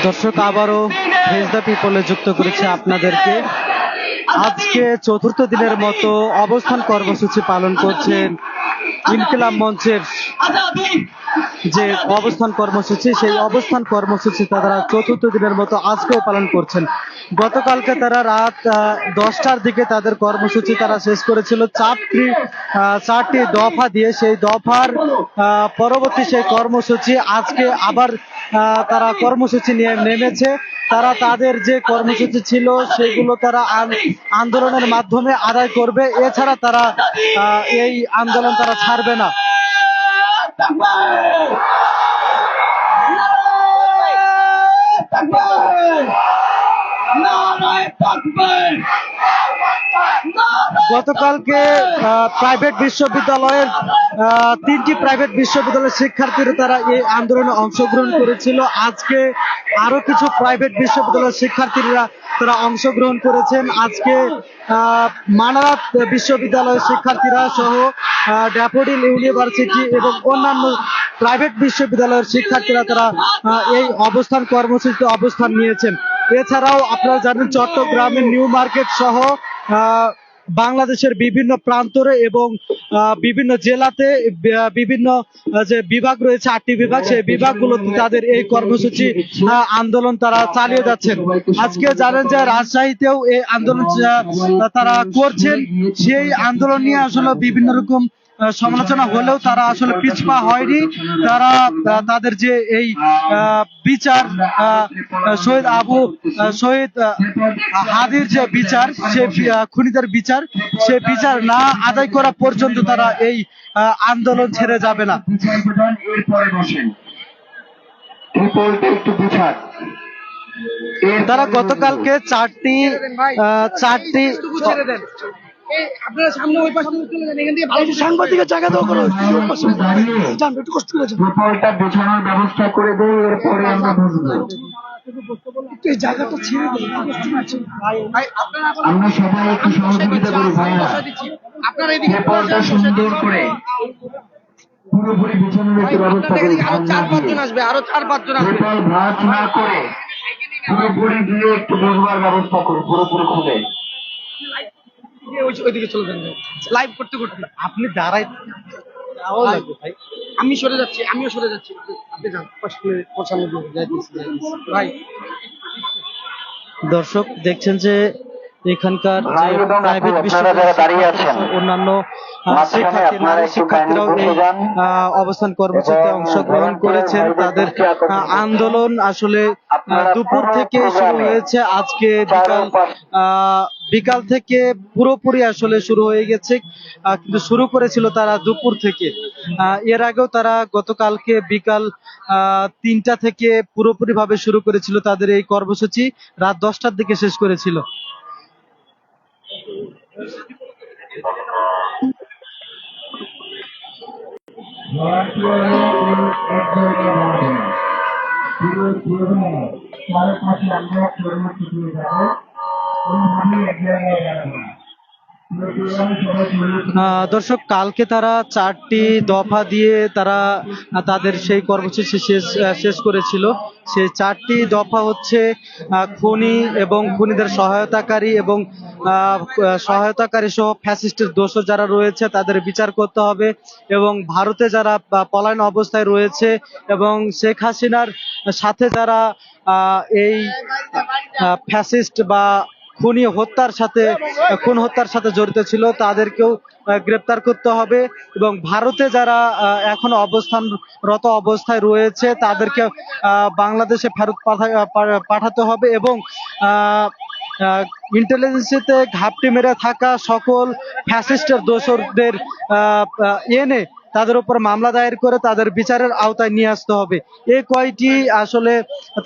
দর্শক, আবারও face the পিপলে যুক্ত করেছে আপনাদেরকে। আজকে চতুর্থ দিনের মতো অবস্থান কর্মসূচি পালন করছেন ইনকিলাব মঞ্চের যে অবস্থান কর্মসূচি, সেই অবস্থান কর্মসূচি তারা চতুর্থ দিনের মতো আজকেও পালন করছেন। গতকালকে তারা রাত 10টার দিকে তাদের কর্মসূচি তারা শেষ করেছিল চারটি দফা দিয়ে। সেই দফার পরবর্তী সেই কর্মসূচি আজকে আবার তারা কর্মসূচি নিয়ে নেমেছে। তারা তাদের যে কর্মসূচি ছিল সেগুলো তারা আন্দোলনের মাধ্যমে আদায় করবে, এছাড়া তারা এই আন্দোলন তারা ছাড়বে না। গতকালকে প্রাইভেট বিশ্ববিদ্যালয়ের 3টি প্রাইভেট বিশ্ববিদ্যালয়ের শিক্ষার্থীরা তারা এই আন্দোলনে অংশগ্রহণ করেছিল। আজকে আরো কিছু প্রাইভেট বিশ্ববিদ্যালয়ের শিক্ষার্থীরা তারা অংশগ্রহণ করেছেন। আজকে মানারাত বিশ্ববিদ্যালয়ের শিক্ষার্থীরা সহ ড্যাফোডিল ইউনিভার্সিটি এবং অন্যান্য প্রাইভেট বিশ্ববিদ্যালয়ের শিক্ষার্থীরা তারা এই অবস্থান কর্মসূচিতে অবস্থান নিয়েছেন। এছাড়াও আপনারা জানেন, চট্টগ্রামের নিউ মার্কেট সহ বাংলাদেশের বিভিন্ন প্রান্তরে এবং বিভিন্ন জেলাতে বিভিন্ন যে বিভাগ রয়েছে, 8টি বিভাগ, সেই বিভাগগুলোতে তাদের এই কর্মসূচি আন্দোলন তারা চালিয়ে যাচ্ছেন। আজকে জানেন যে রাজশাহীতেও এই আন্দোলন তারা করছেন। সেই আন্দোলন নিয়ে আসলে বিভিন্ন রকম সমালোচনা হলেও তারা আসলে পিছপা হয়নি। তারা তাদের যে এই বিচার, শহীদ হাদির যে বিচার, সে খুনিদের বিচার, সে বিচার না আদায় করা পর্যন্ত তারা এই আন্দোলন ছেড়ে যাবে না। তারা গতকালকে চারটি আপনারা সামনে ওই পাশে চলে যান, এখান থেকে ভালো সাংবাদিকের জায়গা দাও করো, একটু কষ্ট করেছে বোঝানোর ব্যবস্থা করে দেয়, এরপরে আমরা বুঝবো। এই জায়গাটা ছেড়ে দেয়, আমরা সবাই একটু সহযোগিতা করি ভাইয়া। আপনারা এদিকে সুন্দর করে পুরোপুরি বিছানোর একটু ব্যবস্থা করি। আরো 4-5 জন আসবে, আরো 4-5 জন আসবে। ভাত না করে পুরোপুরি দিয়ে একটু বসবার ব্যবস্থা করি, পুরোপুরি খুলে। ওইদিকে চলে যান, লাইভ করতে করতে আপনি দাঁড়াই, আমি সরে যাচ্ছি, আমিও সরে যাচ্ছি, আপনি যান ভাই। দর্শক দেখছেন যে এখানকার যে প্রাইভেট বিশ্ববিদ্যালয় অন্যান্য শিক্ষার্থীরাও এই অবস্থান কর্মসূচিতে অংশগ্রহণ করেছেন। তাদের আন্দোলন আসলে দুপুর থেকে শুরু হয়েছে। আজকে বিকাল থেকে পুরোপুরি আসলে শুরু হয়ে গেছে, কিন্তু শুরু করেছিল তারা দুপুর থেকে। এর আগেও তারা গতকালকে বিকাল 3টা থেকে পুরোপুরি ভাবে শুরু করেছিল তাদের এই কর্মসূচি, রাত 10টার দিকে শেষ করেছিল। দর্শক, কালকে তারা 4টি দফা দিয়ে তারা তাদের সেই কর্মসূচি শেষ করেছিল। সেই 4টি দফা হচ্ছে খুনি এবং খুনিদের সহায়তাকারী এবং সহায়তাকারী সহ ফ্যাসিস্টের দোষর যারা রয়েছে তাদের বিচার করতে হবে, এবং ভারতে যারা পলায়ন অবস্থায় রয়েছে এবং শেখ হাসিনার সাথে যারা এই ফ্যাসিস্ট বা খুন হত্যার সাথে জড়িত ছিল তাদেরকেও গ্রেপ্তার করতে হবে, এবং ভারতে যারা এখন অবস্থানরত অবস্থায় রয়েছে তাদেরকে বাংলাদেশে ফেরত পাঠাতে হবে, এবং ইন্টেলিজেন্সিতে ঘাপটি মেরে থাকা সকল ফ্যাসিস্টের দোসরদের এনে তাদের উপর মামলা দায়ের করে তাদের বিচারের আওতায় নিয়ে আসতে হবে। এই কয়টি আসলে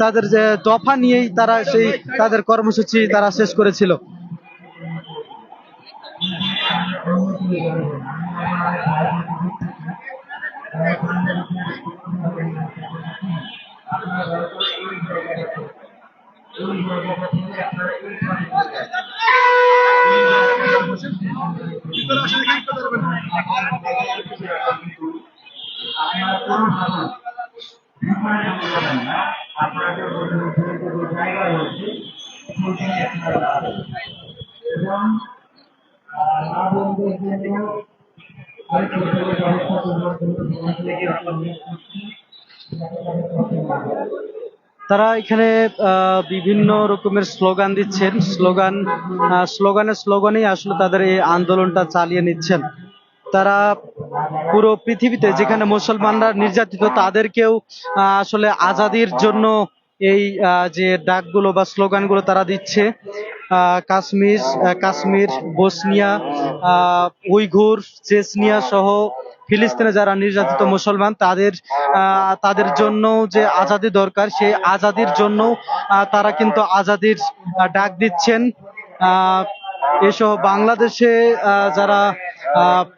তাদের যে দফা নিয়েই তারা তাদের কর্মসূচি তারা শেষ করেছিল। আপনারা আপনাদের জায়গা রয়েছে সেখানে আপনারা এবং মা বোনদের জন্য আরেকটু ব্যবস্থা তারা এখানে বিভিন্ন রকমের স্লোগান দিচ্ছেন। স্লোগানেই আসলে তাদের এই আন্দোলনটা চালিয়ে নিচ্ছেন। তারা পুরো পৃথিবীতে যেখানে মুসলমানরা নির্যাতিত তাদেরকেও আসলে আজাদির জন্য এই যে ডাকগুলো বা স্লোগানগুলো তারা দিচ্ছে। কাশ্মীর, বসনিয়া, উইঘুর, চেচনিয়া সহ ফিলিস্তিনে যারা নির্যাতিত মুসলমান তাদের জন্য যে আজাদি দরকার, সেই আজাদির জন্য তারা কিন্তু আজাদির ডাক দিচ্ছেন। এসহ বাংলাদেশে যারা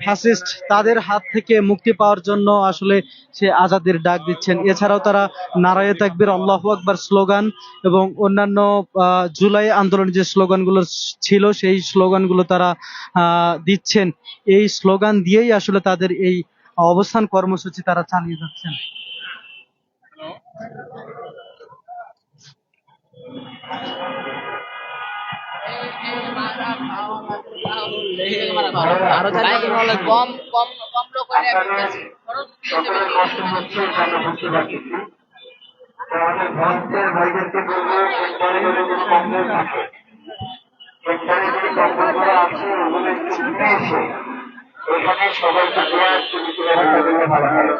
ফ্যাসিস্ট তাদের হাত থেকে মুক্তি পাওয়ার জন্য আসলে সে আজাদির ডাক দিচ্ছেন। এছাড়াও তারা নারায়ে তাকবীর, আল্লাহু আকবার স্লোগান এবং অন্যান্য জুলাই আন্দোলনের যে স্লোগানগুলো ছিল সেই স্লোগানগুলো তারা দিচ্ছেন। এই স্লোগান দিয়েই আসলে তাদের এই অবস্থান কর্মসূচি তারা চালিয়ে যাচ্ছেন। কম কম কম লোক হলে সকলের কষ্ট হচ্ছে আমরা বুঝতে পারতেছি। আমাদের ভক্তের ভাইদেরকে বলবো সেন্টারে যদি কোনো কম্বল থাকে, সেন্টারে যদি কম্বলগুলো আছে ওগুলো একটু ঘুরে এসে ওইখানে সবাইকে দেওয়ার কিছু ব্যবস্থা করলে ভালো হয়।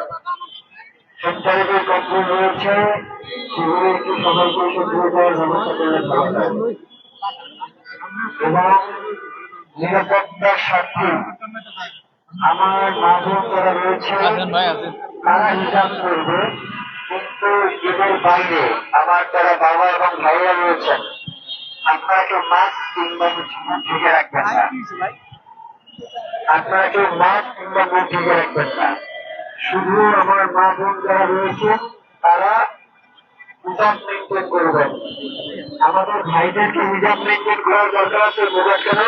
সেন্টারে যে কম্বল রয়েছে সেগুলো একটু সবাইকে এসে ঘুরে দেওয়ার ব্যবস্থা করলে ভালো হয় এবং নিরাপত্তার স্বার্থে আমার মা বোন যারা রয়েছে তারা হিসাব করবে, কিন্তু এদের বাইরে আমার যারা বাবা এবং ভাইরা রয়েছেন আপনারা কেউ মাস্ক কিংবা মুখ ঢেকে রাখবেন না। আপনারা কেউ মাস্ক কিংবা মুখ ঢেকে রাখবেন না। শুধু আমার মা বোন যারা রয়েছে তারা হিসাব মেনটেন করবেন। আমাদের ভাইদেরকে হিসাব মেনটেন করার দরকার আছে বোঝার জন্য।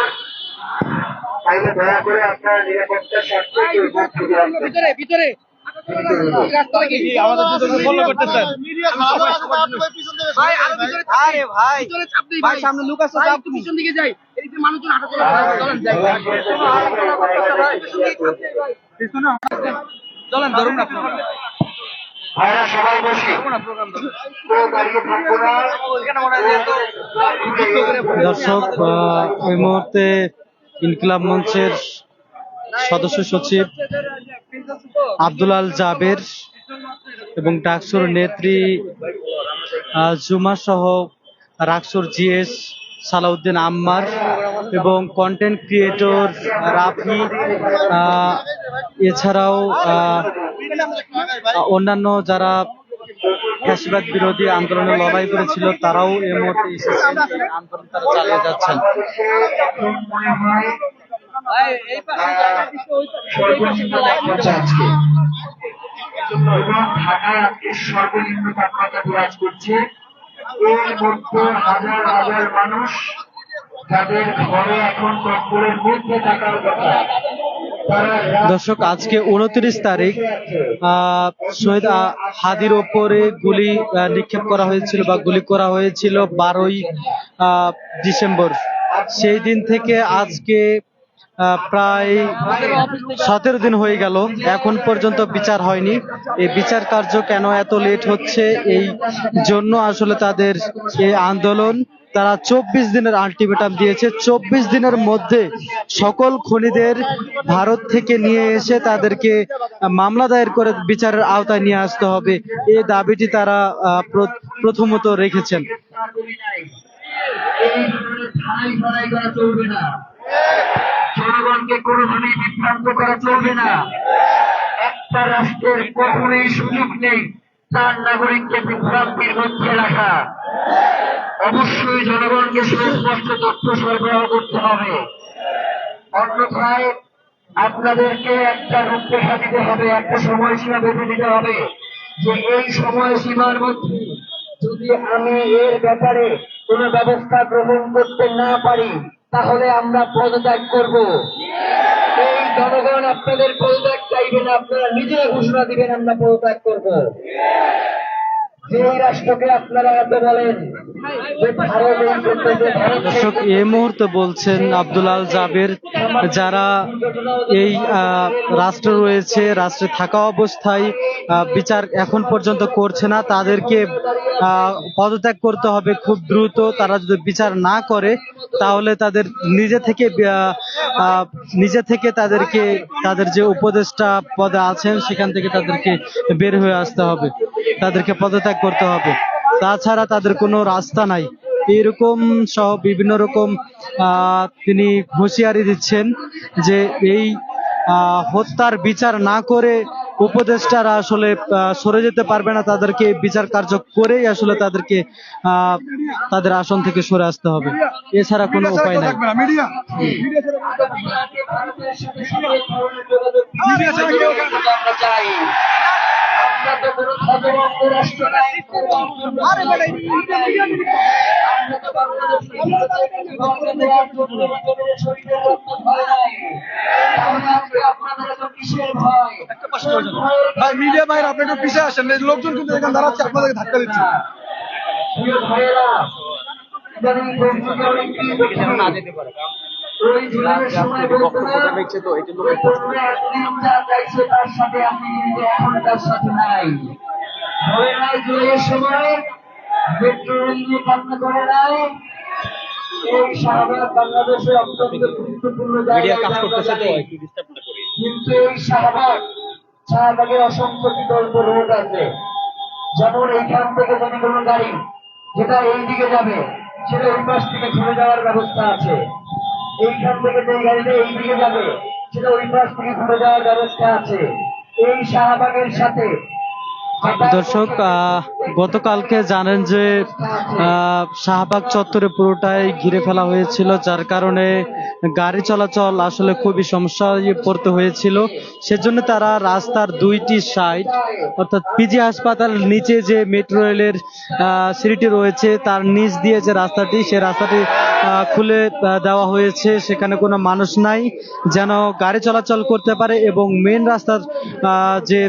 তাইলে দয়া করে আপনারা নিরাপত্তার স্বার্থে কেউ মুখ ঢেকে রাখবেন। ভিতরে সামনে লোক আছে, পিছন দিকে যাই, এদিকে মানুষজন হাঁটা চলা চলেন, ধরুন না ভাইরা সবাই বসি, কেউ দাঁড়িয়ে থাকবো না। দর্শক, এই মুহূর্তে ইনকিলাব মঞ্চের সদস্য সচিব আব্দুল আল জাবের এবং ডাকসুর নেত্রী জুমা সহ রাকসুর জিএস সালাউদ্দিন আম্মার এবং কন্টেন্ট ক্রিয়েটর রাফি, এছাড়াও অন্যান্য যারা ফ্যাসিবাদ বিরোধী আন্দোলনে লড়াই করেছিল তারাও এই মুহূর্তে এসেছেন। আন্দোলন তারা চালিয়ে যাচ্ছেন। ঢাকায় আজকে সর্বনিম্ন তাপমাত্রা বিরাজ করছে। এর মধ্যে হাজার হাজার মানুষ যাদের ঘরে এখন কম্বলের মধ্যে থাকার কথা। দর্শক, আজকে 29 তারিখ শহীদ হাদির ওপরে গুলি নিক্ষেপ করা হয়েছিল বা গুলি করা হয়েছিল 12ই ডিসেম্বর। সেই দিন থেকে আজকে প্রায় 17 দিন হয়ে গেল, এখন পর্যন্ত বিচার হয়নি। এই বিচার কার্য কেন এত লেট হচ্ছে, এই জন্য আসলে তাদের এই আন্দোলন। তারা 24 দিনের আলটিমেটাম দিয়েছে। 24 দিনের মধ্যে সকল খুনিদের ভারত থেকে নিয়ে এসে তাদেরকে মামলা দায়ের করে বিচারের আওতায় নিয়ে আসতে হবে, এই দাবিটি তারা প্রথমত রেখেছেন। জনগণকে কোনোভাবেই বিভ্রান্ত করা চলবে না। একটা রাষ্ট্রের কখনোই সুযোগ নেই তার নাগরিককে বিভ্রান্তির মধ্যে রাখা। অবশ্যই জনগণকে সুস্পষ্ট তথ্য সরবরাহ করতে হবে, অন্যথায় আপনাদেরকে একটা রূপরেখা দিতে হবে, একটা সময়সীমা বেঁধে দিতে হবে যে এই সময়সীমার মধ্যে যদি আমি এর ব্যাপারে কোনো ব্যবস্থা গ্রহণ করতে না পারি তাহলে আমরা পদত্যাগ করব। এই জনগণ আপনাদের পদত্যাগ চাইবে না, আপনারা নিজেরা ঘোষণা দিবেন আমরা পদত্যাগ করব। যেই রাষ্ট্রকে আপনারা এত বলেন যে ভারত এই করতেছে, ভারত সেই দর্শক এই মুহূর্তে বলছেন আব্দুল আল জাবের, যারা এই রাষ্ট্র রয়েছে, রাষ্ট্রে থাকা অবস্থায় বিচার এখন পর্যন্ত করছে না, তাদেরকে পদত্যাগ করতে হবে খুব দ্রুত। তারা যদি বিচার না করে তাহলে তাদের নিজে থেকে তাদেরকে তাদের যে উপদেষ্টা পদে আছেন সেখান থেকে তাদেরকে বের হয়ে আসতে হবে, তাদেরকে পদত্যাগ করতে হবে। তাছাড়া তাদের কোনো রাস্তা নাই। এরকম সহ বিভিন্ন রকম তিনি হুঁশিয়ারি দিচ্ছেন যে এই হত্যার বিচার না করে উপদেষ্টারা আসলে সরে যেতে পারবে না, তাদেরকে বিচার কার্য করেই আসলে তাদেরকে তাদের আসন থেকে সরে আসতে হবে, এছাড়া কোনো উপায় নাই। মিডিয়া ভারতের সাথে সকল ধরনের যোগাযোগ আমরা চাই। আমরা তো কোনো ধর্মবন্ধ রাষ্ট্র নাই, আমরা তো বাংলাদেশকে ভারতের বিভক্ত দেওয়ার জন্য আমাদের শরীরের রক্ত ভয় নাই। তাহলে আজকে আপনাদের এত কিসের ভয়? ভাই মিডিয়া ভাই আপনি একটু পিছিয়ে আসেন, এই লোকজন কিন্তু এখানে দাঁড়াচ্ছে আপনাদেরকে ধাক্কা দিচ্ছে। প্রিয় ভাইয়েরা, ইদানিং ফেসবুকে অনেক কিছু দেখছি। ওই জুলাইয়ের সময় বলতো না, যে তোমরা একদিন যা চাইছো তার সাথে আমি কিন্তু এখন তার সাথে নাই। ধরে নাই জুলাইয়ের সময় মেট্রো রেল নিয়ে কান্না করে নাই। এই শাহবাগ বাংলাদেশের অত্যন্ত গুরুত্বপূর্ণ জায়গা, কিন্তু এই শাহবাগের অসংখ্য বিকল্প রোড আছে। যেমন এইখান থেকে যদি কোনো গাড়ি যেটা এই দিকে যাবে সেটা ওই পাশ থেকে ঘুরে যাওয়ার ব্যবস্থা আছে। এইখান থেকে যে গাড়িটা এই দিকে যাবে সেটা ওই পাশ থেকে ঘুরে যাওয়ার ব্যবস্থা আছে। এই শাহবাগের সাথে দর্শক গতকালকে জানেন যে শাহবাগ চত্বরে পুরোটাই ঘিরে ফেলা হয়েছিল, যার কারণে গাড়ি চলাচল আসলে খুবই সমস্যায় পড়তে হয়েছিল। সেজন্য তারা রাস্তার দুইটি সাইড, অর্থাৎ পিজি হাসপাতালের নিচে যে মেট্রো রেলের সিঁড়িটি রয়েছে তার নিচ দিয়ে যে রাস্তাটি, সে রাস্তাটি খুলে দেওয়া হয়েছে। সেখানে কোনো মানুষ নাই, যেন গাড়ি চলাচল করতে পারে, এবং মেন রাস্তার যে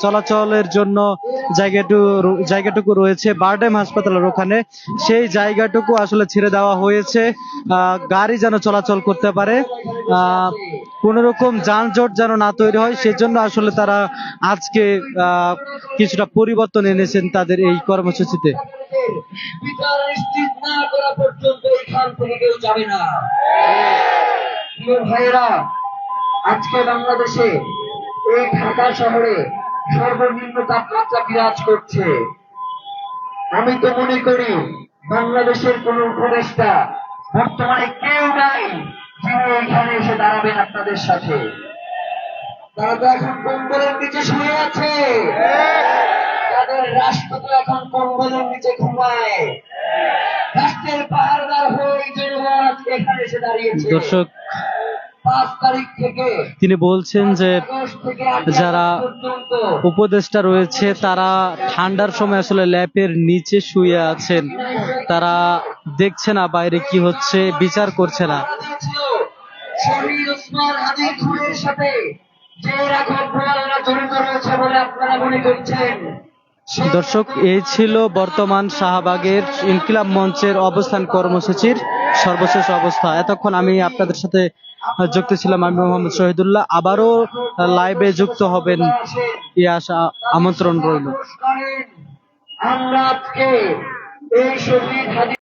চলাচলের জন্য জায়গাটুকু রয়েছে বারডেম হাসপাতালের ওখানে, সেই জায়গাটুকু আসলে ছেড়ে দেওয়া হয়েছে গাড়ি যেন চলাচল করতে পারে, কোন রকম যানজট যেন না তৈরি হয়। সেজন্য আসলে তারা আজকে কিছুটা পরিবর্তন এনেছেন তাদের এই কর্মসূচিতে। বিচার নিশ্চিত না করা পর্যন্ত এখান থেকে কেউ যাবে না। প্রিয় ভাইয়েরা, আজকে বাংলাদেশে এই ঢাকা শহরে সর্বনিম্ন তাপমাত্রা বিরাজ করছে। আমি তো মনে করি বাংলাদেশের কোন উপদেষ্টা বর্তমানে কেউ নাই যিনি এখানে এসে দাঁড়াবেন আপনাদের সাথে। তারা তো এখন কম্বলের নিচে শুয়ে আছে, তাদের রাষ্ট্র তো এখন কম্বলের নিচে ঘুমায়। রাষ্ট্রের পাহাড়দার হয়ে জনগণ আজকে এখানে এসে দাঁড়িয়েছে। দর্শক 5 তারিখ থেকে তিনি বলছেন যে যারা উপদেষ্টা রয়েছে তারা ঠান্ডার সময় আসলে ল্যাপের নিচে শুয়ে আছেন, তারা দেখছে না বাইরে কি হচ্ছে, বিচার করছে না। শহীদ ওসমান হাদির খুনের সাথে যে রাঘব বোয়ালরা জড়িত রয়েছে বলে আপনারা মনে করছেন। দর্শক এই ছিল বর্তমান শাহবাগের ইনকিলাব মঞ্চের অবস্থান কর্মসূচির সর্বশেষ অবস্থা। এতক্ষণ আমি আপনাদের সাথে যুক্ত ছিলাম, আমি মোহাম্মদ শহীদুল্লাহ। আবারও লাইভে যুক্ত হবেন এই আশা আমন্ত্রণ রইল। আমরা আজকে এই শহীদ হাদি